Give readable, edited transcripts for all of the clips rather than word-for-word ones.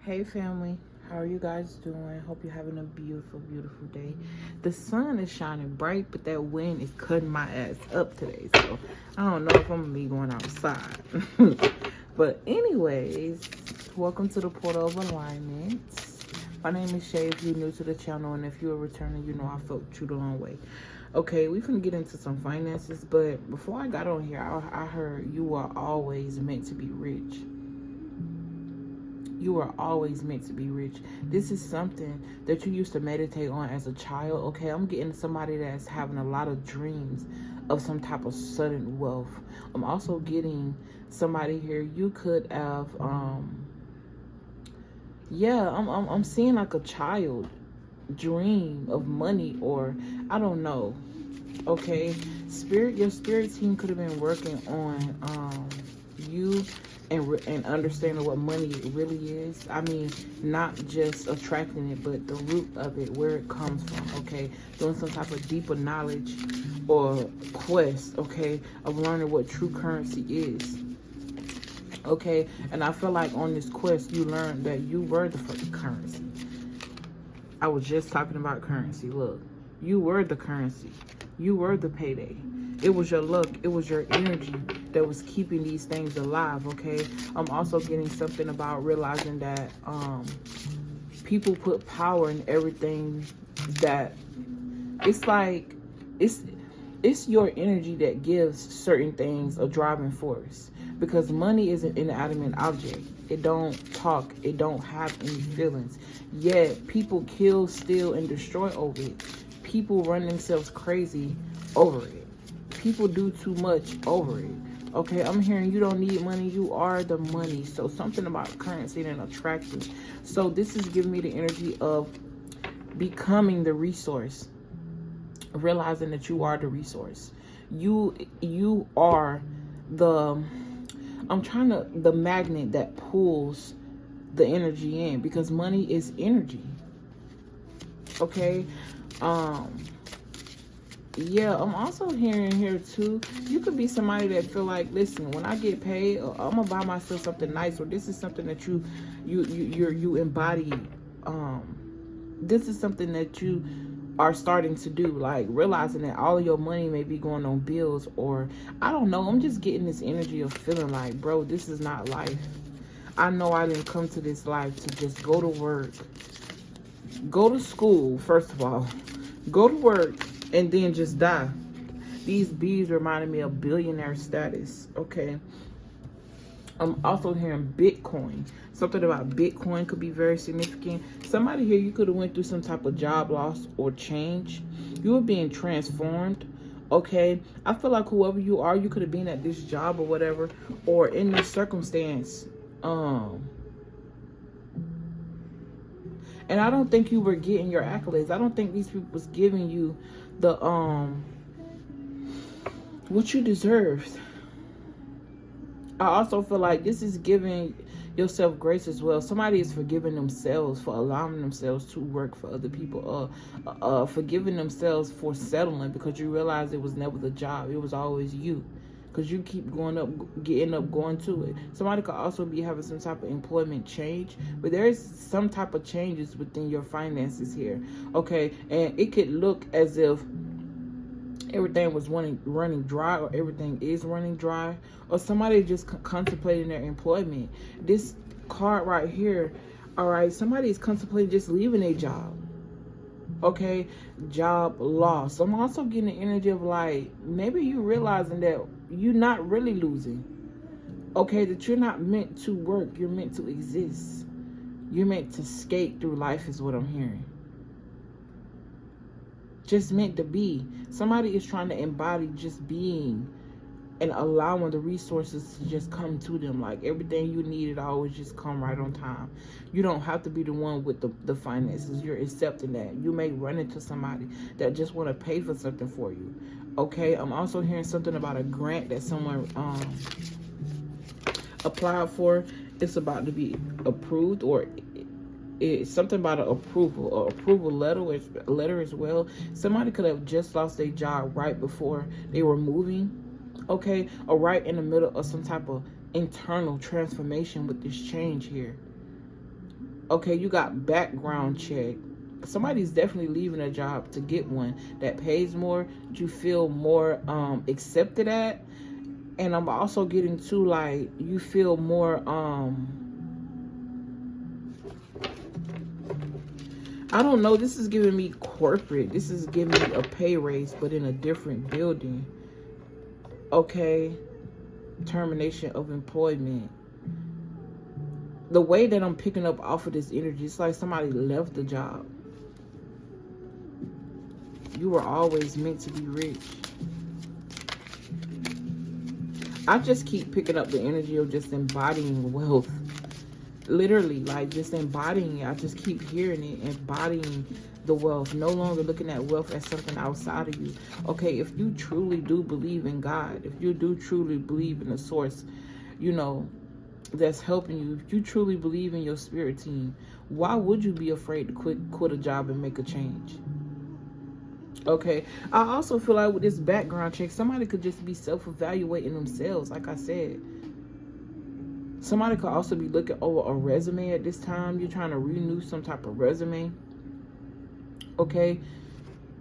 Hey family, how are you guys doing? Hope you're having a beautiful, beautiful day. The sun is shining bright, but that wind is cutting my ass up today. So I don't know if I'm gonna be going outside. But anyways, welcome to the Portal of Alignment. My name is Shay if you're new to the channel, and if you're a returner, you know I felt you the long way. Okay, we finna get into some finances, but before I got on here, I heard you are always meant to be rich. You are always meant to be rich. This is something that you used to meditate on as a child. Okay, I'm getting somebody that's having a lot of dreams of some type of sudden wealth. I'm also getting somebody here. You could have, I'm seeing like a child dream of money, or I don't know. Okay, your spirit team could have been working on you and understanding what money really is. I mean, not just attracting it, but the root of it, where it comes from. Okay, doing some type of deeper knowledge or quest, okay, of learning what true currency is. Okay, and I feel like on this quest you learned that you were the fucking currency. I was just talking about currency. Look, you were the currency. You were the payday. It was your luck. It was your energy that was keeping these things alive, okay? I'm also getting something about realizing that people put power in everything, that it's like it's your energy that gives certain things a driving force, because money is an inanimate object. It don't talk. It don't have any feelings. Yet people kill, steal, and destroy over it. People run themselves crazy over it. People do too much over it. Okay, I'm hearing you don't need money. You are the money. So something about currency and attracting. So this is giving me the energy of becoming the resource. Realizing that you are the resource. You are the the magnet that pulls the energy in, because money is energy. Okay. Yeah, I'm also hearing here too, you could be somebody that feel like, listen, when I get paid, I'm gonna buy myself something nice, or this is something that you embody. This is something that you are starting to do, like realizing that all of your money may be going on bills, or I don't know. I'm just getting this energy of feeling like, bro, this is not life. I know I didn't come to this life to just go to work, go to school, first of all, go to work, and then just die. These bees reminded me of billionaire status. Okay. I'm also hearing Bitcoin. Something about Bitcoin could be very significant. Somebody here, you could have went through some type of job loss or change. You were being transformed. Okay. I feel like whoever you are, you could have been at this job or whatever, or in this circumstance. And I don't think you were getting your accolades. I don't think these people was giving you the what you deserved. I also feel like this is giving yourself grace as well. Somebody is forgiving themselves for allowing themselves to work for other people, forgiving themselves for settling, because you realize it was never the job. It was always you, because you keep going up, going to it. Somebody could also be having some type of employment change, but there is some type of changes within your finances here. Okay, and it could look as if everything was running dry, or everything is running dry, or somebody just contemplating their employment. This card right here, all right, somebody is contemplating just leaving a job. Okay, job loss. I'm also getting the energy of like, maybe you realizing that you're not really losing. Okay, that you're not meant to work, you're meant to exist. You're meant to skate through life is what I'm hearing. Just meant to be. Somebody is trying to embody just being and allowing the resources to just come to them. Like everything you need, it always just come right on time. You don't have to be the one with the finances. You're accepting that. You may run into somebody that just want to pay for something for you. Okay, I'm also hearing something about a grant that someone applied for. It's about to be approved, or it's something about an approval letter as well. Somebody could have just lost their job right before they were moving, okay, or right in the middle of some type of internal transformation with this change here. Okay, you got background check. Somebody's definitely leaving a job to get one that pays more, that you feel more accepted at. And I'm also getting to, like, you feel more I don't know, this is giving me corporate. This is giving me a pay raise, but in a different building. Okay. Termination of employment. The way that I'm picking up off of this energy, it's like somebody left the job. You were always meant to be rich. I just keep picking up the energy of just embodying wealth. Literally, like, just embodying it. I just keep hearing it, embodying the wealth. No longer looking at wealth as something outside of you. Okay, if you truly do believe in God, if you do truly believe in the source, you know, that's helping you, if you truly believe in your spirit team, why would you be afraid to quit a job and make a change? Okay, I also feel like with this background check, somebody could just be self-evaluating themselves. Like I said, somebody could also be looking over a resume at this time. You're trying to renew some type of resume. Okay,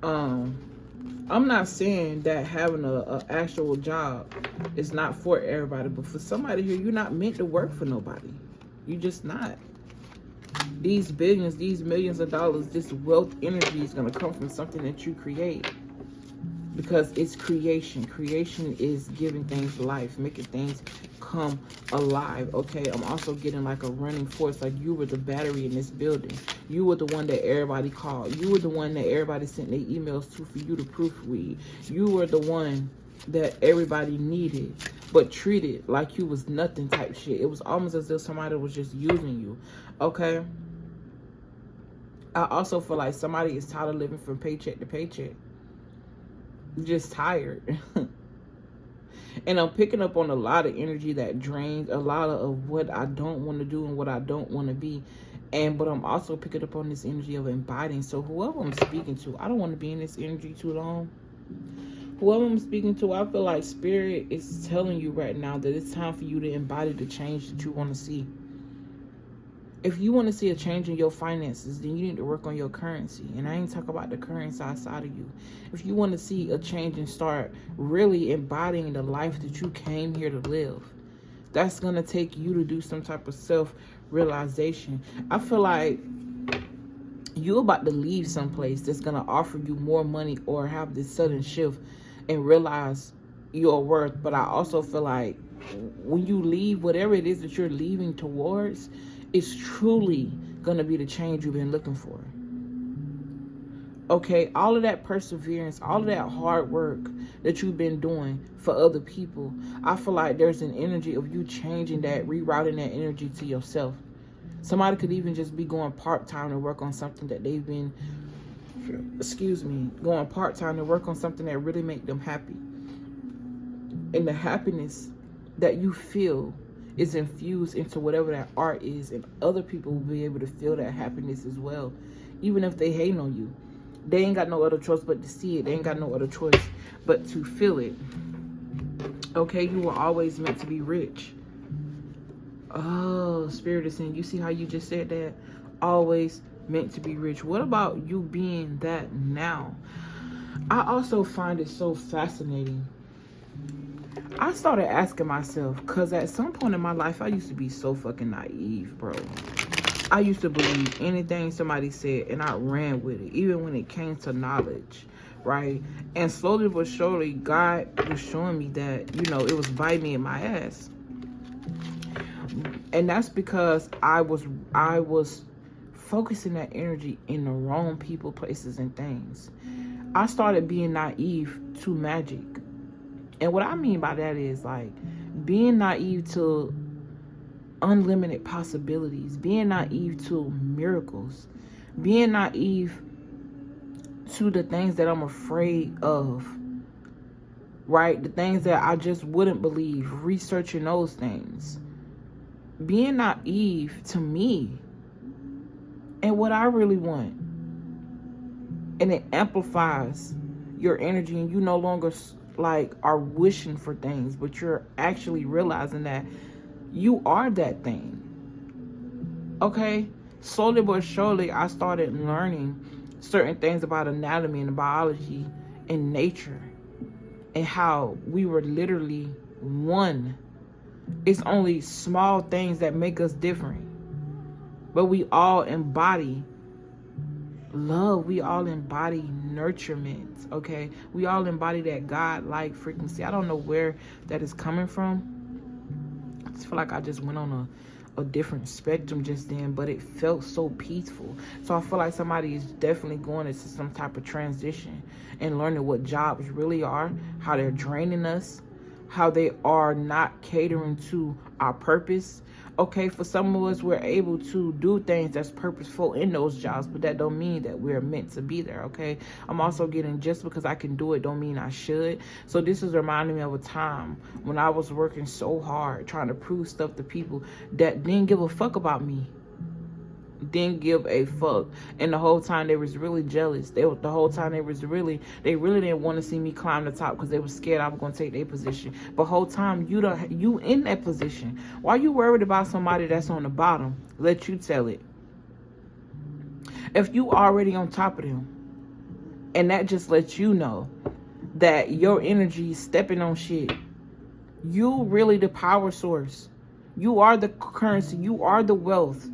I'm not saying that having a actual job is not for everybody, but for somebody here, you're not meant to work for nobody. You're just not. These billions, these millions of dollars, this wealth energy is going to come from something that you create. Because it's creation. Creation is giving things life, making things come alive. Okay, I'm also getting like a running force. Like, you were the battery in this building. You were the one that everybody called. You were the one that everybody sent their emails to for you to proofread. You were the one that everybody needed, but treated like you was nothing type shit. It was almost as if somebody was just using you. Okay, I also feel like somebody is tired of living from paycheck to paycheck. Just tired. And I'm picking up on a lot of energy that drains a lot of what I don't want to do and what I don't want to be. But I'm also picking up on this energy of embodying. So whoever I'm speaking to, I don't want to be in this energy too long. Whoever I'm speaking to, I feel like spirit is telling you right now that it's time for you to embody the change that you want to see. If you want to see a change in your finances, then you need to work on your currency. And I ain't talking about the currency outside of you. If you want to see a change and start really embodying the life that you came here to live, that's going to take you to do some type of self-realization. I feel like you're about to leave someplace that's going to offer you more money or have this sudden shift and realize your worth. But I also feel like when you leave, whatever it is that you're leaving towards, it's truly going to be the change you've been looking for. Okay, all of that perseverance, all of that hard work that you've been doing for other people, I feel like there's an energy of you changing that, rerouting that energy to yourself. Somebody could even just be going part-time to work on something that they've been, going part-time to work on something that really make them happy. And the happiness that you feel is infused into whatever that art is, and other people will be able to feel that happiness as well, even if they hate on you. They ain't got no other choice but to see it. They ain't got no other choice but to feel it. Okay, you were always meant to be rich. Oh, spirit is saying, you see how you just said that? Always meant to be rich. What about you being that now? I also find it so fascinating. I started asking myself, because at some point in my life, I used to be so fucking naive, bro. I used to believe anything somebody said, and I ran with it, even when it came to knowledge, right? And slowly but surely, God was showing me that, you know, it was biting me in my ass. And that's because I was focusing that energy in the wrong people, places, and things. I started being naive to magic. And what I mean by that is, like, being naive to unlimited possibilities, being naive to miracles, being naive to the things that I'm afraid of, right? The things that I just wouldn't believe, researching those things. Being naive to me and what I really want. And it amplifies your energy, and you no longer like are wishing for things, but you're actually realizing that you are that thing. Okay, slowly but surely, I started learning certain things about anatomy and biology and nature, and how we were literally one. It's only small things that make us different, but we all embody love. We all embody nurturement. Okay, we all embody that God-like frequency. I don't know where that is coming from. I just feel like I just went on a different spectrum just then, but it felt so peaceful. So I feel like somebody is definitely going into some type of transition and learning what jobs really are, how they're draining us, how they are not catering to our purpose. Okay, for some of us, we're able to do things that's purposeful in those jobs, but that don't mean that we're meant to be there. Okay, I'm also getting, just because I can do it don't mean I should. So this is reminding me of a time when I was working so hard trying to prove stuff to people that didn't give a fuck about me. Didn't give a fuck, and the whole time they was really jealous. The whole time they really didn't want to see me climb the top because they were scared I was going to take their position. But whole time you in that position. Why you worried about somebody that's on the bottom? Let you tell it. If you already on top of them, and that just lets you know that your energy is stepping on shit. You really the power source. You are the currency. You are the wealth.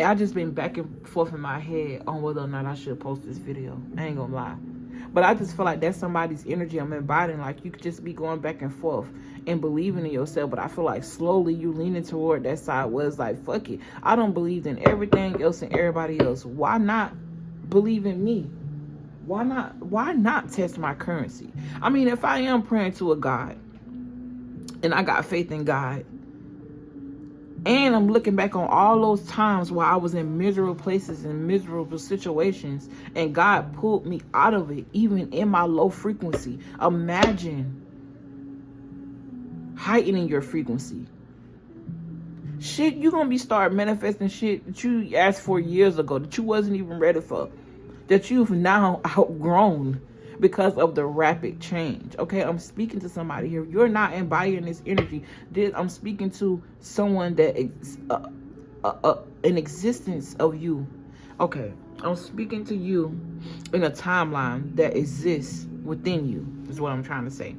I just been back and forth in my head on whether or not I should post this video. I ain't gonna lie. But I just feel like that's somebody's energy I'm embodying. Like, you could just be going back and forth and believing in yourself. But I feel like slowly you leaning toward that side where it's like, fuck it. I don't believe in everything else and everybody else. Why not believe in me? Why not test my currency? I mean, if I am praying to a God and I got faith in God, and I'm looking back on all those times where I was in miserable places and miserable situations, and God pulled me out of it, even in my low frequency. Imagine heightening your frequency. Shit, you're going to be start manifesting shit that you asked for years ago, that you wasn't even ready for, that you've now outgrown because of the rapid change. Okay, I'm speaking to somebody here. You're not embodying this energy. I'm speaking to someone that is an existence of you. Okay, I'm speaking to you in a timeline that exists within you, is what I'm trying to say.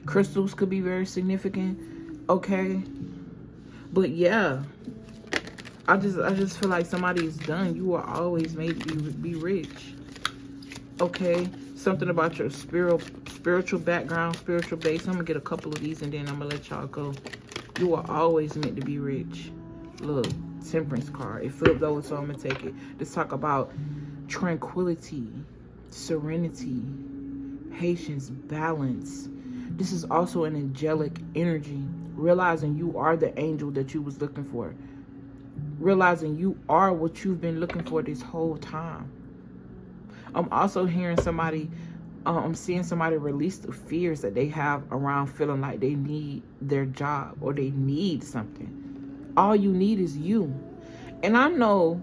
Crystals could be very significant. Okay, but yeah, I just feel like somebody is done. You are always made to be rich. Okay, something about your spiritual background, spiritual base. I'm gonna get a couple of these and then I'm gonna let y'all go. You are always meant to be rich. Look, Temperance card. It flipped over, so I'm gonna take it. Let's talk about tranquility, serenity, patience, balance. This is also an angelic energy. Realizing you are the angel that you was looking for. Realizing you are what you've been looking for this whole time. I'm also hearing somebody, I'm seeing somebody release the fears that they have around feeling like they need their job or they need something. All you need is you. And I know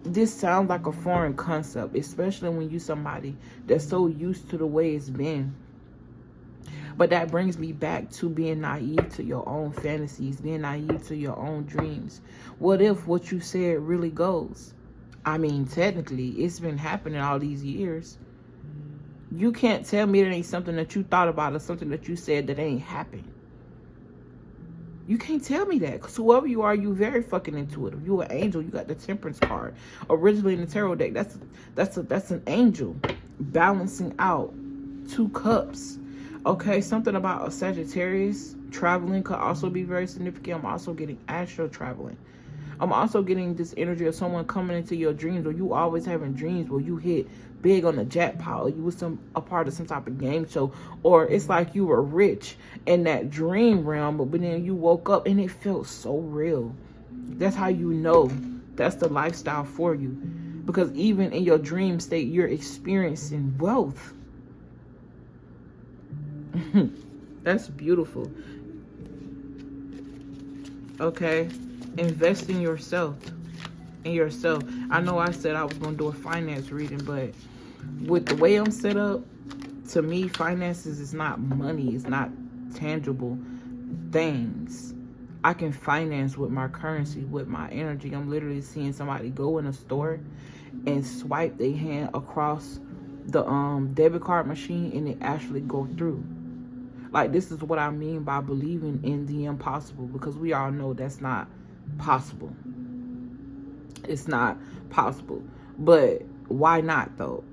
this sounds like a foreign concept, especially when you're somebody that's so used to the way it's been. But that brings me back to being naive to your own fantasies, being naive to your own dreams. What if what you said really goes? I mean, technically, it's been happening all these years. You can't tell me it ain't something that you thought about or something that you said that ain't happened. You can't tell me that, because whoever you are, you very fucking intuitive. You an angel. You got the Temperance card. Originally in the tarot deck, that's an angel balancing out 2 cups. Okay, something about a Sagittarius traveling could also be very significant. I'm also getting astral traveling. I'm also getting this energy of someone coming into your dreams, or you always having dreams where you hit big on the jackpot, or you was a part of some type of game show, or it's like you were rich in that dream realm, but then you woke up and it felt so real. That's how you know that's the lifestyle for you, because even in your dream state, you're experiencing wealth. That's beautiful. Okay, invest in yourself. I know I said I was going to do a finance reading, but with the way I'm set up, to me, finances is not money. It's not tangible things. I can finance with my currency, with my energy. I'm literally seeing somebody go in a store and swipe their hand across the debit card machine and it actually go through. Like, this is what I mean by believing in the impossible, because we all know that's not possible. It's not possible. But why not though?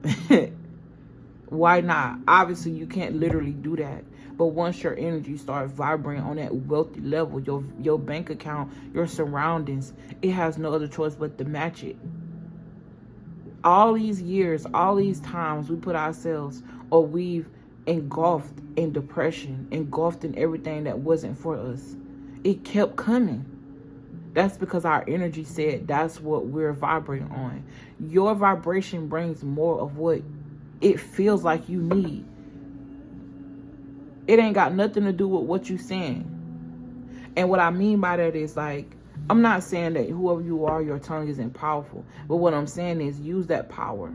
Why not? Obviously you can't literally do that, but once your energy starts vibrating on that wealthy level, your bank account, your surroundings, it has no other choice but to match it. All these years, all these times we put ourselves, or we've engulfed in depression, engulfed in everything that wasn't for us, it kept coming. That's because our energy said that's what we're vibrating on. Your vibration brings more of what it feels like you need. It ain't got nothing to do with what you saying. And what I mean by that is, like, I'm not saying that whoever you are, your tongue isn't powerful. But what I'm saying is use that power.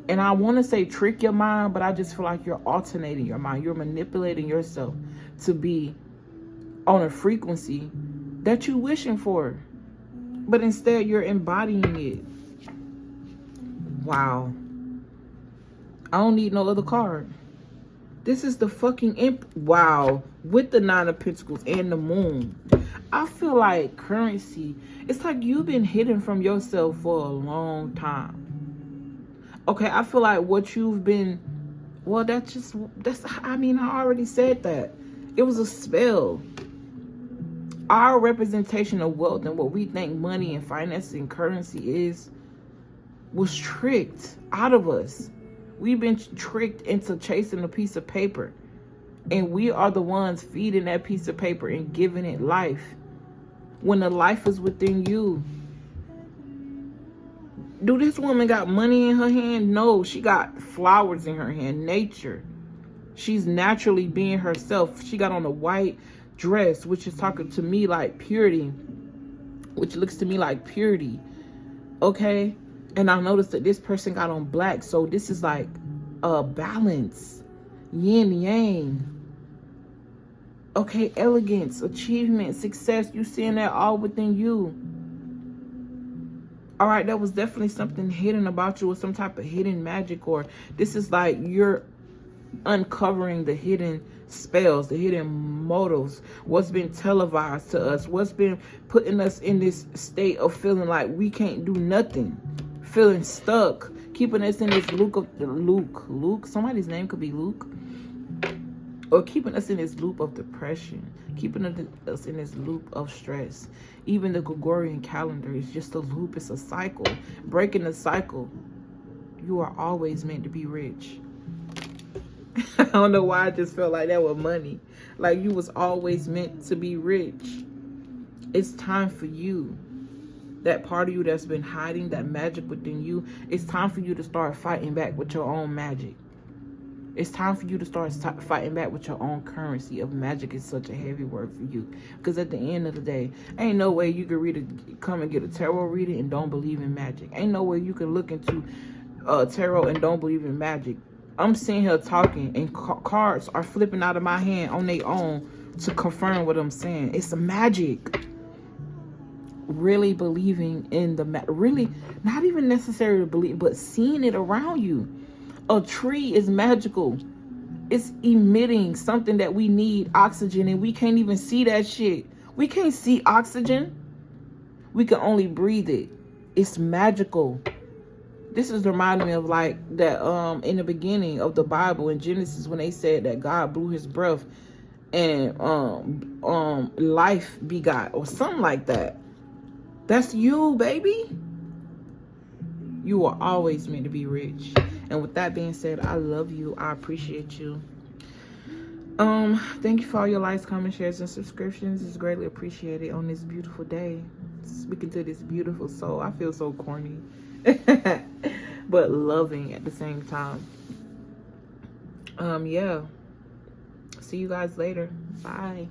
And I want to say trick your mind, but I just feel like you're alternating your mind. You're manipulating yourself to be on a frequency that you're wishing for. But instead, you're embodying it. Wow. I don't need no other card. This is the fucking wow, with the 9 of Pentacles and the moon. I feel like currency, it's like you've been hidden from yourself for a long time. Okay, I feel like what you've been, well, I mean, I already said that. It was a spell. Our representation of wealth and what we think money and finance and currency is was tricked out of us. We've been tricked into chasing a piece of paper. And we are the ones feeding that piece of paper and giving it life. When the life is within you. Do this woman got money in her hand? No, she got flowers in her hand. Nature. She's naturally being herself. She got on a white dress, which is talking to me like purity. Which looks to me like purity. Okay? And I noticed that this person got on black. So this is like a balance. Yin yang. Okay, elegance, achievement, success. You seeing that all within you. All right, that was definitely something hidden about you, or some type of hidden magic. Or this is like you're uncovering the hidden spells, the hidden motives, what's been televised to us, what's been putting us in this state of feeling like we can't do nothing. Feeling stuck, keeping us in this Luke, somebody's name could be Luke, or keeping us in this loop of depression, keeping us in this loop of stress. Even the Gregorian calendar is just a loop, it's a cycle. Breaking the cycle, you are always meant to be rich. I don't know why I just felt like that with money. Like you was always meant to be rich. It's time for you. That part of you that's been hiding, that magic within you, it's time for you to start fighting back with your own magic. It's time for you to start fighting back with your own currency of magic. Is such a heavy word for you. Because at the end of the day, ain't no way you can come and get a tarot reading and don't believe in magic. Ain't no way you can look into tarot and don't believe in magic. I'm sitting here talking and cards are flipping out of my hand on their own to confirm what I'm saying. It's a magic. Really believing in the really not even necessary to believe, but seeing it around you. A tree is magical. It's emitting something that we need, oxygen, and we can't even see that shit. We can't see oxygen. We can only breathe it. It's magical. This is reminding me of like that in the beginning of the Bible in Genesis, when they said that God blew his breath and life begot, or something like that. That's you, baby. You are always meant to be rich. And with that being said, I love you. I appreciate you. Thank you for all your likes, comments, shares, and subscriptions. It's greatly appreciated on this beautiful day. Speaking to this beautiful soul. I feel so corny. But loving at the same time. Yeah. See you guys later. Bye.